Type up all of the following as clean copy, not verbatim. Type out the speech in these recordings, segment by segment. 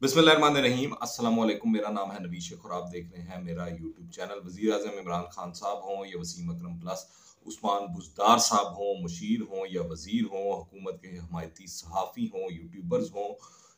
बिस्मिल्लाहिर्रहमानिर्रहीम अस्सलाम वालेकुम। मेरा नाम है नबी शेख और आप देख रहे हैं मेरा यूट्यूब चैनल। वज़ीर आज़म इमरान खान साहब हों या वसीम अकरम प्लस, उस्मान बुज़दार साहब हों, मुशीर हों या वज़ीर हों, हुकूमत के हमायती सहाफ़ी हों, यूट्यूबर्स हों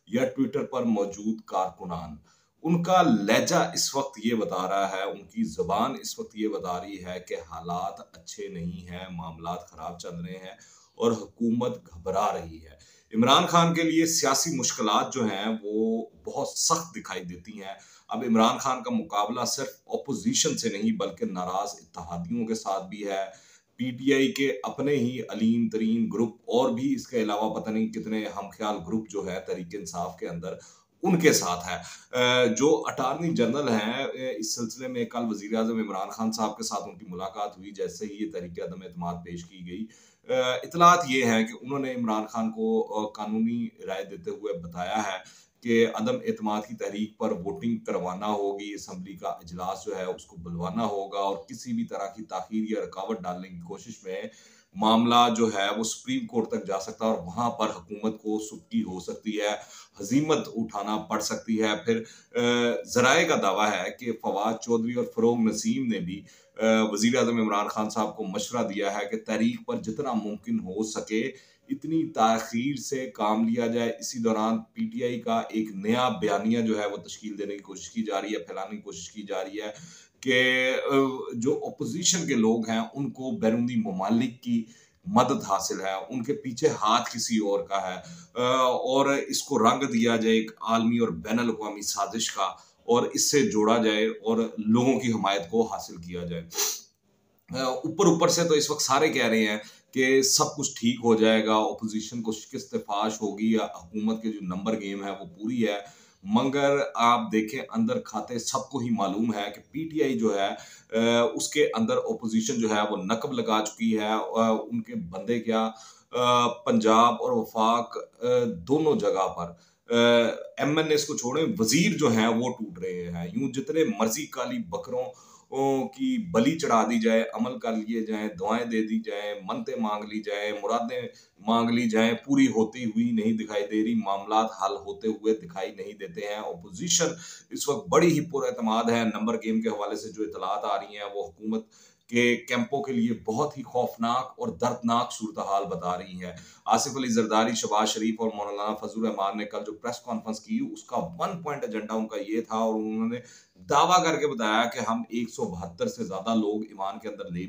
या ट्विटर पर मौजूद कारकुनान, उनका लहजा इस वक्त ये बता रहा है, उनकी ज़बान इस वक्त ये बता रही है कि हालात अच्छे नहीं हैं, मामलात ख़राब चल रहे हैं और हुकूमत घबरा रही है। इमरान खान के लिए सियासी मुश्किलात जो हैं वो बहुत सख्त दिखाई देती हैं। अब इमरान खान का मुकाबला सिर्फ ऑपोजिशन से नहीं बल्कि नाराज इत्तेहादियों के साथ भी है। पीटीआई के अपने ही अलीम तरीन ग्रुप और भी इसके अलावा पता नहीं कितने हमख्याल ग्रुप जो है तहरीक इंसाफ के अंदर उनके साथ है। जो अटारनी जनरल हैं, इस सिलसिले में कल वजीर आजम इमरान खान साहब के साथ उनकी मुलाकात हुई। जैसे ही ये तहरीक अदम एतमाद पेश की गई, इतलात ये है कि उन्होंने इमरान खान को कानूनी राय देते हुए बताया है कि अदम एतमाद की तहरीक पर वोटिंग करवाना होगी, असम्बली का इजलास जो है उसको बुलवाना होगा और किसी भी तरह की ताखीर या रुकावट डालने की कोशिश में मामला जो है वो सुप्रीम कोर्ट तक जा सकता है और वहां पर हुकूमत को सुर्खी हो सकती है, हजीमत उठाना पड़ सकती है। फिर जराए का दावा है कि फवाद चौधरी और फरोग नसीम ने भी वजीर आजम इमरान खान साहब को मशवरा दिया है कि तहरीक पर जितना मुमकिन हो सके इतनी ताखीर से काम लिया जाए। इसी दौरान पीटीआई का एक नया बयानिया जो है वो तश्कील देने की कोशिश की जा रही है, फैलाने की कोशिश की जा रही है कि जो अपोजिशन के लोग हैं उनको बैरूनी ममालिक की मदद हासिल है, उनके पीछे हाथ किसी और का है और इसको रंग दिया जाए एक आलमी और बैन अल-अक़वामी साजिश का और इससे जोड़ा जाए और लोगों की हमायत को हासिल किया जाए। ऊपर ऊपर से तो इस वक्त सारे कह रहे हैं कि सब कुछ ठीक हो जाएगा, ऑपोजिशन को शिकस्त फाश होगी या हुकूमत के जो नंबर गेम है वो पूरी है। मगर आप देखें अंदर खाते सबको ही मालूम है कि पीटीआई जो है उसके अंदर ऑपोजिशन जो है वो नकब लगा चुकी है। उनके बंदे क्या पंजाब और वफाक दोनों जगह पर एमएनएस को छोड़े वजीर जो हैं वो टूट रहे हैं। यूं जितने मर्जी काली बकरों की बलि चढ़ा दी जाए, अमल कर लिए जाएं, दुआएं दे दी जाएं, मन्नतें मांग ली जाएं, मुरादें मांग ली जाएं, पूरी होती हुई नहीं दिखाई दे रही, मामलात हल होते हुए दिखाई नहीं देते हैं। ऑपोजिशन इस वक्त बड़ी ही पुरएतमाद है। नंबर गेम के हवाले से जो इतलात आ रही हैं वो हुकूमत के कैंपों के लिए बहुत ही खौफनाक और दर्दनाक सूरत हाल बता रही है। आसिफ अली जरदारी, शहबाज शरीफ और मौलाना फजल रहमान ने कल जो प्रेस कॉन्फ्रेंस की उसका वन पॉइंट एजेंडा उनका ये था और उन्होंने दावा करके बताया कि हम 172 से ज्यादा लोग ईमान के अंदर ले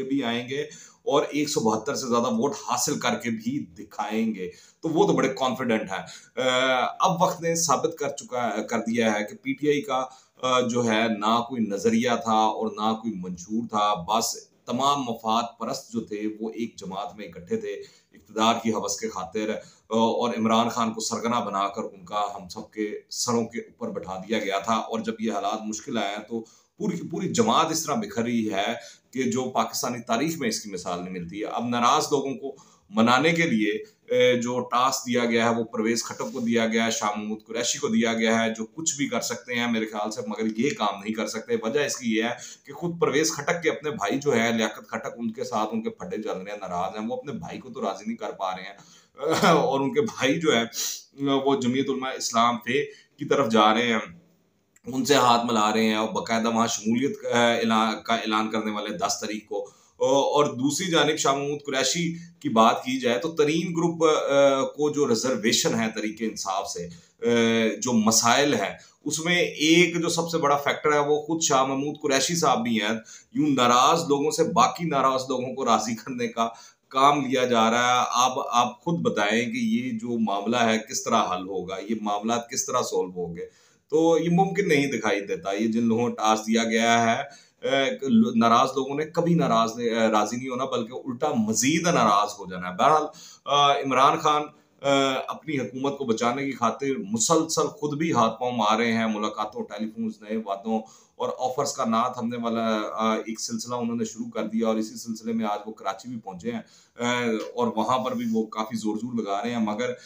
भी आएंगे और 172 से ज्यादा वोट हासिल करके भी दिखाएंगे। तो वो तो बड़े कॉन्फिडेंट है। अब वक्त ने साबित कर दिया है कि पीटीआई का जो है ना कोई नजरिया था और ना कोई मंशूर था। बस तमाम मफाद परस्त जो थे वो एक जमात में इकट्ठे थे इक़्तिदार की हवस के खातिर और इमरान खान को सरगना बनाकर उनका हम सबके सरों के ऊपर बैठा दिया गया था। और जब ये हालात मुश्किल आए हैं तो पूरी की पूरी जमात इस तरह बिखर रही है कि जो पाकिस्तानी तारीख में इसकी मिसाल नहीं मिलती है। अब नाराज लोगों को मनाने के लिए जो टास्क दिया गया है वो परवेज खट्टक को दिया गया है, शाह महमूद कुरैशी को दिया गया है, जो कुछ भी कर सकते हैं मेरे ख्याल से, मगर ये काम नहीं कर सकते। वजह इसकी ये है कि खुद परवेज खट्टक के अपने भाई जो है लियाकत खट्टक, उनके साथ उनके फड्डे चल रहे हैं, नाराज हैं। वो अपने भाई को तो राजी नहीं कर पा रहे हैं और उनके भाई जो है वो जमीयत उलमा इस्लाम पे की तरफ जा रहे हैं, उनसे हाथ मिला रहे हैं और बाकायदा वहाँ शमूलियत का ऐलान करने वाले 10 तारीख को। और दूसरी जानिब शाह महमूद कुरैशी की बात की जाए तो तरीन ग्रुप को जो रिजर्वेशन है तरीके इंसाफ से, जो मसाइल हैं उसमें एक जो सबसे बड़ा फैक्टर है वो खुद शाह महमूद कुरैशी साहब भी हैं। यूं नाराज लोगों से बाकी नाराज लोगों को राजी करने का काम लिया जा रहा है। आप खुद बताएं कि ये जो मामला है किस तरह हल होगा, ये मामला किस तरह सोल्व होंगे। तो ये मुमकिन नहीं दिखाई देता। ये जिन लोगों को टास्क दिया गया है, नाराज लोगों ने कभी राजी नहीं होना बल्कि उल्टा मजीद नाराज हो जाना है। बहरहाल इमरान खान अपनी हुकूमत को बचाने की खातिर मुसलसल खुद भी हाथ पांव मार रहे हैं। मुलाकातों, टेलीफोन, नए वादों और ऑफर्स का ना थमने वाला एक सिलसिला उन्होंने शुरू कर दिया और इसी सिलसिले में आज वो कराची भी पहुंचे हैं और वहां पर भी वो काफी जोर जोर लगा रहे हैं। मगर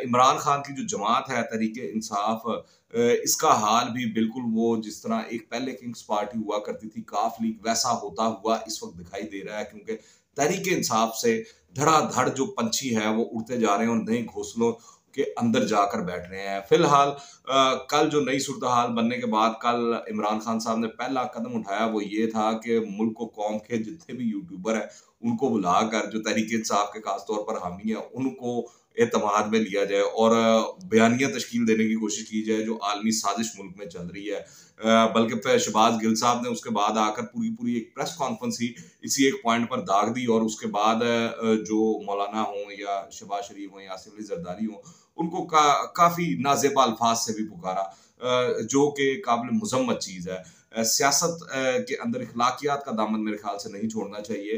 इमरान खान की जो जमात है तहरीके इंसाफ, इसका हाल भी बिल्कुल वो जिस तरह एक पहले किंग्स पार्टी हुआ करती थी काफ लीग, वैसा होता हुआ इस वक्त दिखाई दे रहा है। क्योंकि तहरीके इंसाफ से धड़ाधड़ जो पंछी है वो उड़ते जा रहे हैं और नए घोंसलों के अंदर जाकर बैठ रहे हैं। फिलहाल कल जो नई सूरत हाल बनने के बाद कल इमरान खान साहब ने पहला कदम उठाया वो ये था कि मुल्क व कौम के जितने भी यूट्यूबर हैं उनको बुलाकर जो तहरीक-ए-इंसाफ के खास तौर पर हामी हैं उनको एतमाद में लिया जाए और बयानिया तश्कील देने की कोशिश की जाए जो आलमी साजिश मुल्क में चल रही है। बल्कि शहबाज गिल साहब ने उसके बाद आकर पूरी एक प्रेस कॉन्फ्रेंस ही इसी एक पॉइंट पर दाग दी और उसके बाद जो मौलाना हों या शहबाज शरीफ हों या आसिफ अली जरदारी हों उनको काफ़ी नाज़ेबा अल्फाज से भी पुकारा, जो कि काबिल मुज़म्मत चीज़ है। सियासत के अंदर इखलाकियात का दामन मेरे ख्याल से नहीं छोड़ना चाहिए।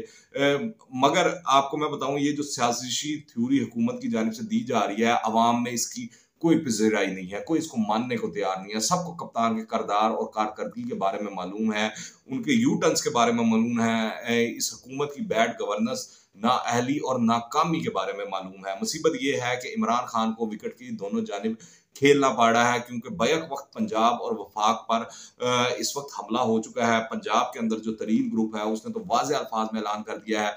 मगर आपको मैं बताऊं ये जो सियासी थ्योरी हुकूमत की जानिब से दी जा रही है अवाम में इसकी कोई पज़ीराई नहीं है, कोई इसको मानने को तैयार नहीं है। सबको कप्तान के करदार और कारकर्दगी के बारे में मालूम है, उनके यू टर्न्स के बारे में मालूम है, इस हुकूमत की बैड गवर्नेंस नाअहली और नाकामी के बारे में मालूम है। मुसीबत ये है कि इमरान खान को विकेट की दोनों जानिब खेलना पड़ रहा है क्योंकि बैक वक्त पंजाब और वफाक पर इस वक्त हमला हो चुका है। पंजाब के अंदर जो तरीन ग्रुप है उसने तो वाज़े अल्फाज में ऐलान कर दिया है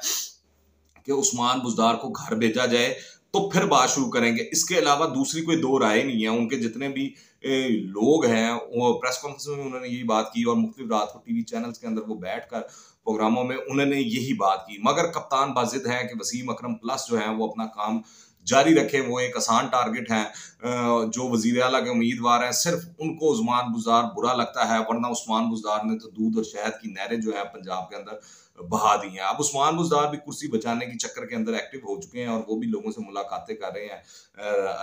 कि उस्मान बुज़दार को घर भेजा जाए तो फिर बात शुरू करेंगे। इसके अलावा दूसरी कोई दो राय नहीं है। उनके जितने भी लोग हैं वो प्रेस कॉन्फ्रेंस में उन्होंने यही बात की और मुख्तलिफ रात को टीवी चैनल्स के अंदर वो बैठकर प्रोग्रामों में उन्होंने यही बात की। मगर कप्तान बाजिद हैं कि वसीम अकरम प्लस जो है वो अपना काम जारी रखें। वो एक आसान टारगेट है। जो वजीर आला के उम्मीदवार हैं सिर्फ उनको उस्मान बुज़दार बुरा लगता है, वरना उस्मान बुज़दार ने तो दूध और शहद की नहरें जो है पंजाब के अंदर बहा दी हैं। अब उस्मान बुज़दार भी कुर्सी बचाने की चक्कर के अंदर एक्टिव हो चुके हैं और वो भी लोगों से मुलाकातें कर रहे हैं,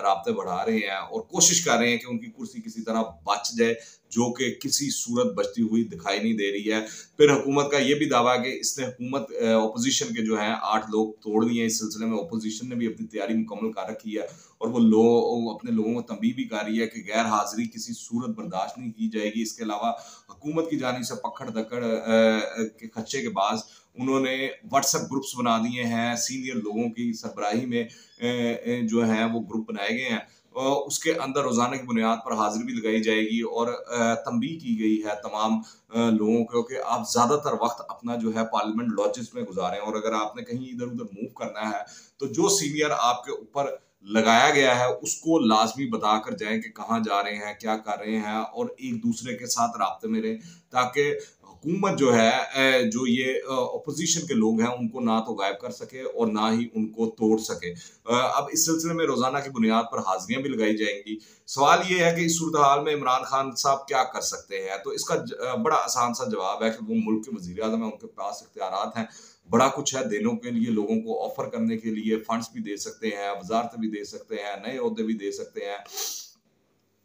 राब्ते बढ़ा रहे हैं और कोशिश कर रहे हैं कि उनकी कुर्सी किसी तरह बच जाए, जो कि किसी सूरत बचती हुई दिखाई नहीं दे रही है। फिर हुकूमत का ये भी दावा है कि इसने हुकूमत अपोजिशन के जो हैं 8 लोग तोड़ दिए। इस सिलसिले में अपोजिशन ने भी अपनी तैयारी मुकम्मल कर रखी है और वो अपने लोगों को तंबीह भी कर रही है कि गैर हाजिरी किसी सूरत बर्दाश्त नहीं की जाएगी। इसके अलावा हुकूमत की जानिब से पकड़ दकड़ के खदशे के बाद उन्होंने व्हाट्सएप ग्रुप्स बना दिए हैं। सीनियर लोगों की सरबराही में जो है वो ग्रुप बनाए गए हैं। उसके अंदर रोजाना की बुनियाद पर हाजिरी भी लगाई जाएगी और तंबीह की गई है तमाम लोगों को कि आप ज्यादातर वक्त अपना जो है पार्लियामेंट लॉजेस में गुजारें और अगर आपने कहीं इधर उधर मूव करना है तो जो सीनियर आपके ऊपर लगाया गया है उसको लाजमी बताकर जाएं कि कहाँ जा रहे हैं, क्या कर रहे हैं और एक दूसरे के साथ राब्ते में रहें ताकि हुकूमत जो है जो ये अपोजिशन के लोग हैं उनको ना तो गायब कर सके और ना ही उनको तोड़ सके। अब इस सिलसिले में रोजाना की बुनियाद पर हाजिरियां भी लगाई जाएंगी। सवाल ये है कि इस सूरत हाल में इमरान खान साहब क्या कर सकते हैं, तो इसका बड़ा आसान सा जवाब है कि वो मुल्क के वजीर आज़म है, उनके पास इख्तियारात हैं, बड़ा कुछ है देने के लिए, लोगों को ऑफर करने के लिए। फंड्स भी दे सकते हैं, वजारत भी दे सकते हैं, नए ओहदे भी दे सकते हैं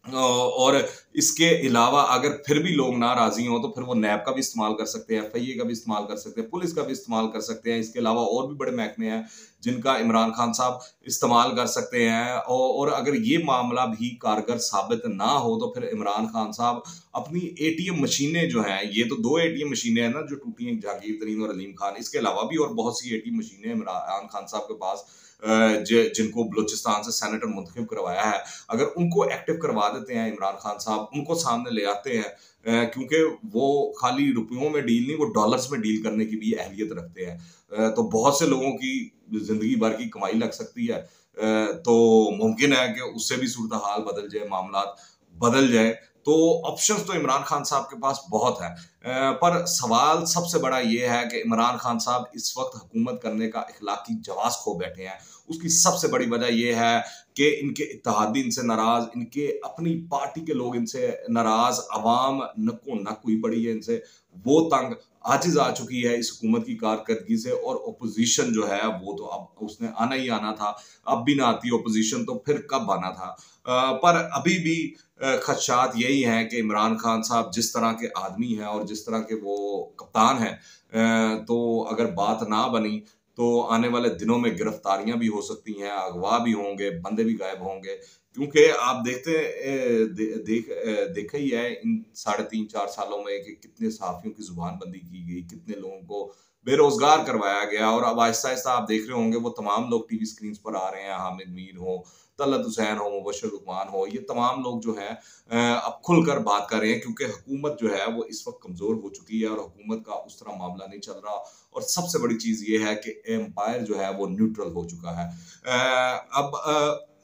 और इसके अलावा अगर फिर भी लोग ना राजी हों तो फिर वो नैब का भी इस्तेमाल कर सकते हैं, एफआईए का भी इस्तेमाल कर सकते हैं, पुलिस का भी इस्तेमाल कर सकते हैं। इसके अलावा और भी बड़े महकमे हैं जिनका इमरान खान साहब इस्तेमाल कर सकते हैं और अगर ये मामला भी कारगर साबित ना हो तो फिर इमरान खान साहब अपनी एटीएम मशीनें जो हैं, ये तो 2 एटीएम मशीनें हैं ना जो टूटी हैं, जहांगीर तरीन और अलीम खान, इसके अलावा भी और बहुत सी एटीएम मशीनें इमरान खान साहब के पास जिनको बलूचिस्तान से सेनेटर मुंतखब करवाया है, अगर उनको एक्टिव करवा देते हैं इमरान खान साहब, उनको सामने ले आते हैं क्योंकि वो खाली रुपयों में डील नहीं, वो डॉलर्स में डील करने की भी अहलियत रखते हैं, तो बहुत से लोगों की जिंदगी भर की कमाई लग सकती है। तो मुमकिन है कि उससे भी सूरत हाल बदल जाए, मामला बदल जाए। तो ऑप्शंस तो इमरान खान साहब के पास बहुत है, पर सवाल सबसे बड़ा ये है कि इमरान खान साहब इस वक्त हुकूमत करने का इखलाकी जवाज खो बैठे हैं। उसकी सबसे बड़ी वजह यह है कि इनके इत्तेहादी इनसे नाराज, इनके अपनी पार्टी के लोग इनसे नाराज, अवाम नको नक हुई पड़ी है इनसे, वो तंग आजिज आ चुकी है इस हुकूमत की कारकर्दगी से और ओपोजिशन जो है वो तो अब उसने आना ही आना था। अब भी ना आती ओपोजिशन तो फिर कब आना था। पर अभी भी खदशात यही हैं कि इमरान खान साहब जिस तरह के आदमी हैं और जिस तरह के वो कप्तान हैं, तो अगर बात ना बनी तो आने वाले दिनों में गिरफ्तारियां भी हो सकती हैं, अगवा भी होंगे, बंदे भी गायब होंगे। क्योंकि आप देखा ही है इन 3.5-4 सालों में कि कितने सहाफियों की जुबानबंदी की गई, कितने लोगों को बेरोजगार करवाया गया और अब आहिस्ता आहिस्ता आप देख रहे होंगे वो तमाम लोग टीवी स्क्रीन पर आ रहे हैं। हामिद मीर हो, तलत हुसैन हो, मुबशर रुकमान हो, ये तमाम लोग जो हैं अब खुलकर बात कर रहे हैं क्योंकि हुकूमत जो है वो इस वक्त कमजोर हो चुकी है और हुकूमत का उस तरह मामला नहीं चल रहा। और सबसे बड़ी चीज ये है कि एम्पायर जो है वो न्यूट्रल हो चुका है। अब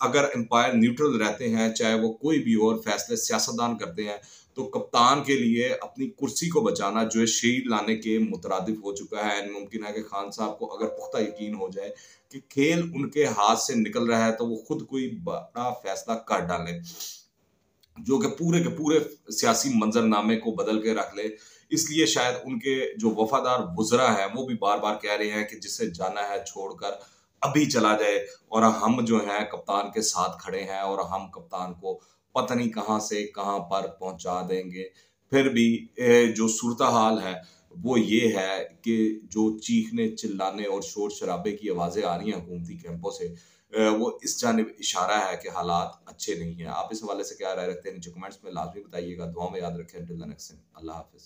अगर अंपायर न्यूट्रल रहते हैं, चाहे वो कोई भी हो, और फैसले सियासतदान करते हैं, तो कप्तान के लिए अपनी कुर्सी को बचाना जो है शहीद लाने के मुतरादिफ हो चुका है। मुमकिन है कि खान साहब को अगर पुख्ता यकीन हो जाए कि खेल उनके हाथ से निकल रहा है, तो वो खुद कोई बड़ा फैसला कर डालें जो कि पूरे के पूरे सियासी मंजरनामे को बदल के रख ले। इसलिए शायद उनके जो वफादार वुज़रा हैं वो भी बार-बार कह रहे हैं कि जिसे जाना है छोड़कर अभी चला जाए, और हम जो हैं कप्तान के साथ खड़े हैं और हम कप्तान को पता नहीं कहाँ से कहाँ पर पहुँचा देंगे। फिर भी जो सूरत-हाल है वो ये है कि जो चीखने, चिल्लाने और शोर-शराबे की आवाज़ें आ रही हैं हुकूमती कैंपों से, वो इस जानिब इशारा है कि हालात अच्छे नहीं हैं। आप इस हवाले से क्या राय रखते हैं? नीचे कमेंट्स में लाज़मी बताइएगा। दुआ में याद रखें। Till the next time. Allah हाफ़िज़।